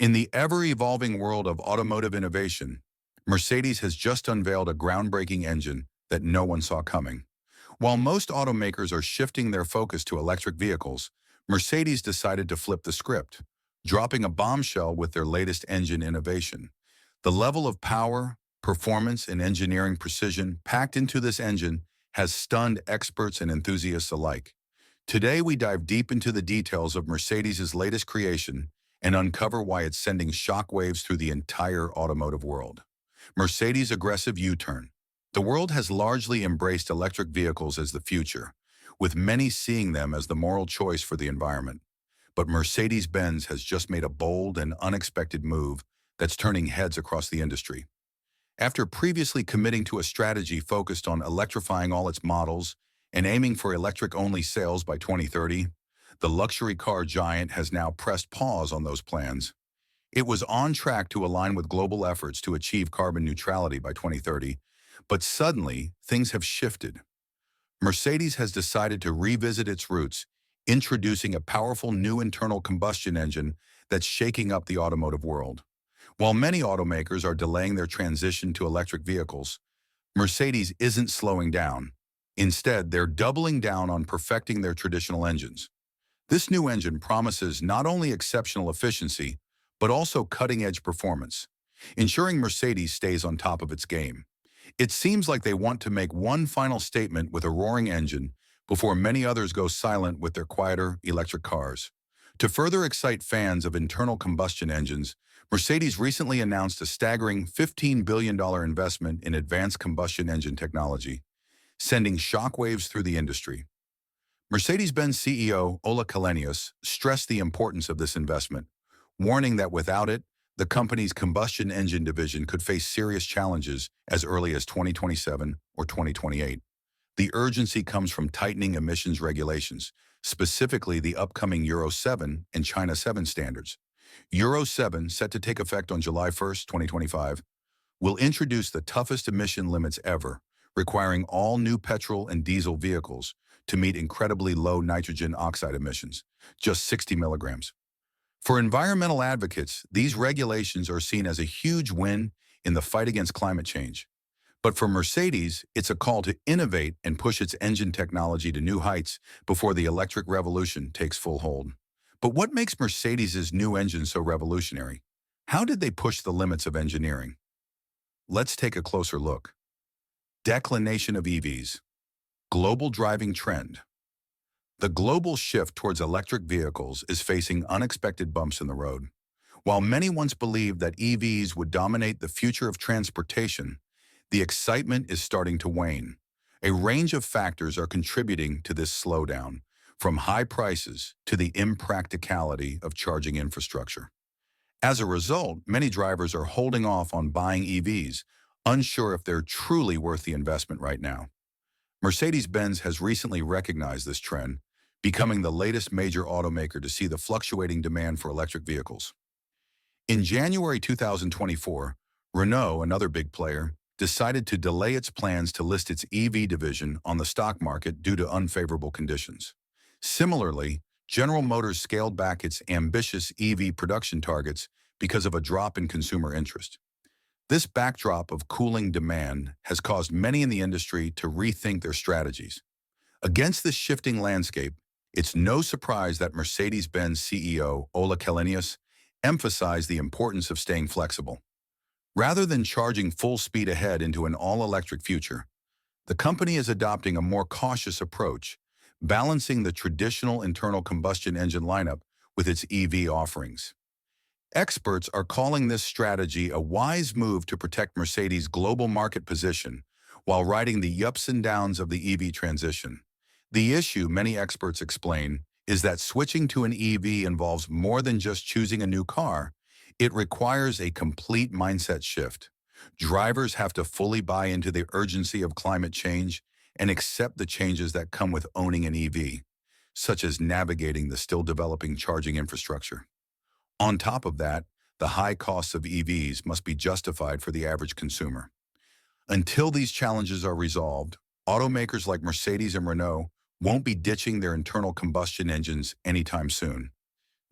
In the ever-evolving world of automotive innovation, Mercedes has just unveiled a groundbreaking engine that no one saw coming. While most automakers are shifting their focus to electric vehicles, Mercedes decided to flip the script, dropping a bombshell with their latest engine innovation. The level of power, performance, and engineering precision packed into this engine has stunned experts and enthusiasts alike. Today, we dive deep into the details of Mercedes' latest creation and uncover why it's sending shockwaves through the entire automotive world. Mercedes' aggressive U-turn. The world has largely embraced electric vehicles as the future, with many seeing them as the moral choice for the environment. But Mercedes-Benz has just made a bold and unexpected move that's turning heads across the industry. After previously committing to a strategy focused on electrifying all its models and aiming for electric-only sales by 2030, the luxury car giant has now pressed pause on those plans. It was on track to align with global efforts to achieve carbon neutrality by 2030, but suddenly things have shifted. Mercedes has decided to revisit its roots, introducing a powerful new internal combustion engine that's shaking up the automotive world. While many automakers are delaying their transition to electric vehicles, Mercedes isn't slowing down. Instead, they're doubling down on perfecting their traditional engines. This new engine promises not only exceptional efficiency, but also cutting-edge performance, ensuring Mercedes stays on top of its game. It seems like they want to make one final statement with a roaring engine before many others go silent with their quieter electric cars. To further excite fans of internal combustion engines, Mercedes recently announced a staggering $15 billion investment in advanced combustion engine technology, sending shockwaves through the industry. Mercedes-Benz CEO Ola Källenius stressed the importance of this investment, warning that without it, the company's combustion engine division could face serious challenges as early as 2027 or 2028. The urgency comes from tightening emissions regulations, specifically the upcoming Euro 7 and China 7 standards. Euro 7, set to take effect on July 1, 2025, will introduce the toughest emission limits ever, requiring all new petrol and diesel vehicles to meet incredibly low nitrogen oxide emissions, just 60 milligrams. For environmental advocates, these regulations are seen as a huge win in the fight against climate change. But for Mercedes, it's a call to innovate and push its engine technology to new heights before the electric revolution takes full hold. But what makes Mercedes' new engine so revolutionary? How did they push the limits of engineering? Let's take a closer look. Declination of EVs. Global driving trend. The global shift towards electric vehicles is facing unexpected bumps in the road. While many once believed that EVs would dominate the future of transportation, the excitement is starting to wane. A range of factors are contributing to this slowdown, from high prices to the impracticality of charging infrastructure. As a result, many drivers are holding off on buying EVs, unsure if they're truly worth the investment right now. Mercedes-Benz has recently recognized this trend, becoming the latest major automaker to see the fluctuating demand for electric vehicles. In January 2024, Renault, another big player, decided to delay its plans to list its EV division on the stock market due to unfavorable conditions. Similarly, General Motors scaled back its ambitious EV production targets because of a drop in consumer interest. This backdrop of cooling demand has caused many in the industry to rethink their strategies. Against this shifting landscape, it's no surprise that Mercedes-Benz CEO Ola Källenius emphasized the importance of staying flexible. Rather than charging full speed ahead into an all-electric future, the company is adopting a more cautious approach, balancing the traditional internal combustion engine lineup with its EV offerings. Experts are calling this strategy a wise move to protect Mercedes' global market position while riding the ups and downs of the EV transition. The issue, many experts explain, is that switching to an EV involves more than just choosing a new car. It requires a complete mindset shift. Drivers have to fully buy into the urgency of climate change and accept the changes that come with owning an EV, such as navigating the still developing charging infrastructure. On top of that, the high costs of EVs must be justified for the average consumer. Until these challenges are resolved, automakers like Mercedes and Renault won't be ditching their internal combustion engines anytime soon.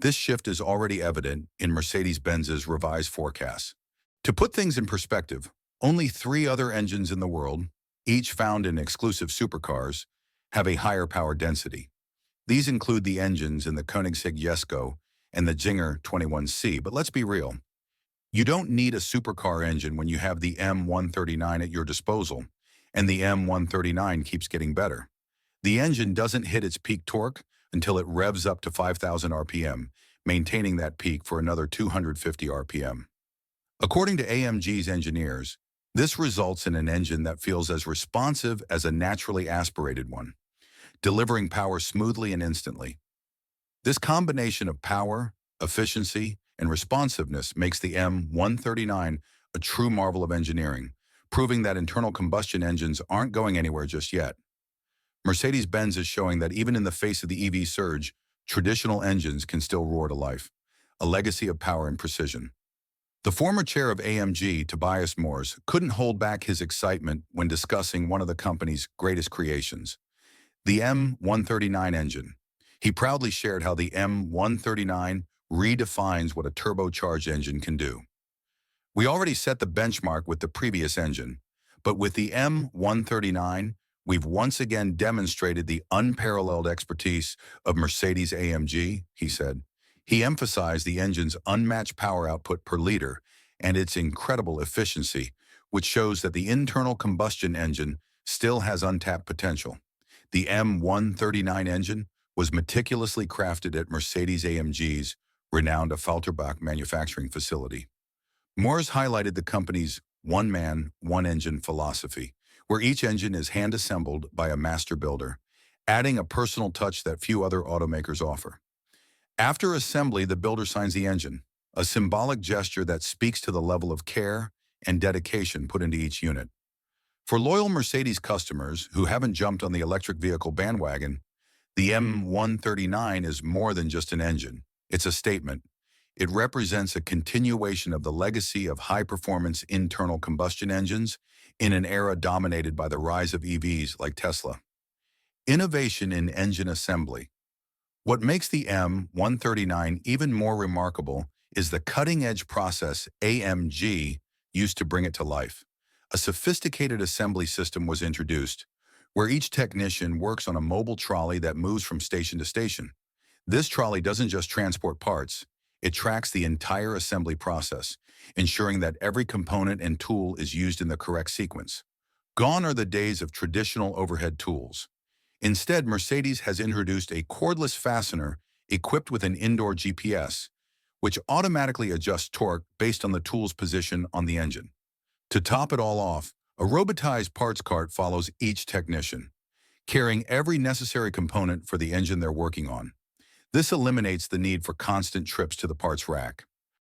This shift is already evident in Mercedes-Benz's revised forecasts. To put things in perspective, only three other engines in the world, each found in exclusive supercars, have a higher power density. These include the engines in the Koenigsegg Jesko and the Zinger 21C, but let's be real. You don't need a supercar engine when you have the M139 at your disposal, and the M139 keeps getting better. The engine doesn't hit its peak torque until it revs up to 5,000 RPM, maintaining that peak for another 250 RPM. According to AMG's engineers, this results in an engine that feels as responsive as a naturally aspirated one, delivering power smoothly and instantly. This combination of power, efficiency, and responsiveness makes the M139 a true marvel of engineering, proving that internal combustion engines aren't going anywhere just yet. Mercedes-Benz is showing that even in the face of the EV surge, traditional engines can still roar to life, a legacy of power and precision. The former chair of AMG, Tobias Moers, couldn't hold back his excitement when discussing one of the company's greatest creations, the M139 engine. He proudly shared how the M139 redefines what a turbocharged engine can do. We already set the benchmark with the previous engine, but with the M139, we've once again demonstrated the unparalleled expertise of Mercedes-AMG, he said. He emphasized the engine's unmatched power output per liter and its incredible efficiency, which shows that the internal combustion engine still has untapped potential. The M139 engine was meticulously crafted at Mercedes-AMG's renowned Affalterbach manufacturing facility. Moers highlighted the company's one-man, one-engine philosophy, where each engine is hand-assembled by a master builder, adding a personal touch that few other automakers offer. After assembly, the builder signs the engine, a symbolic gesture that speaks to the level of care and dedication put into each unit. For loyal Mercedes customers who haven't jumped on the electric vehicle bandwagon, the M139 is more than just an engine. It's a statement. It represents a continuation of the legacy of high-performance internal combustion engines in an era dominated by the rise of EVs like Tesla. Innovation in engine assembly. What makes the M139 even more remarkable is the cutting-edge process AMG used to bring it to life. A sophisticated assembly system was introduced, where each technician works on a mobile trolley that moves from station to station. This trolley doesn't just transport parts, it tracks the entire assembly process, ensuring that every component and tool is used in the correct sequence. Gone are the days of traditional overhead tools. Instead, Mercedes has introduced a cordless fastener equipped with an indoor GPS, which automatically adjusts torque based on the tool's position on the engine. To top it all off, a robotized parts cart follows each technician, carrying every necessary component for the engine they're working on. This eliminates the need for constant trips to the parts rack.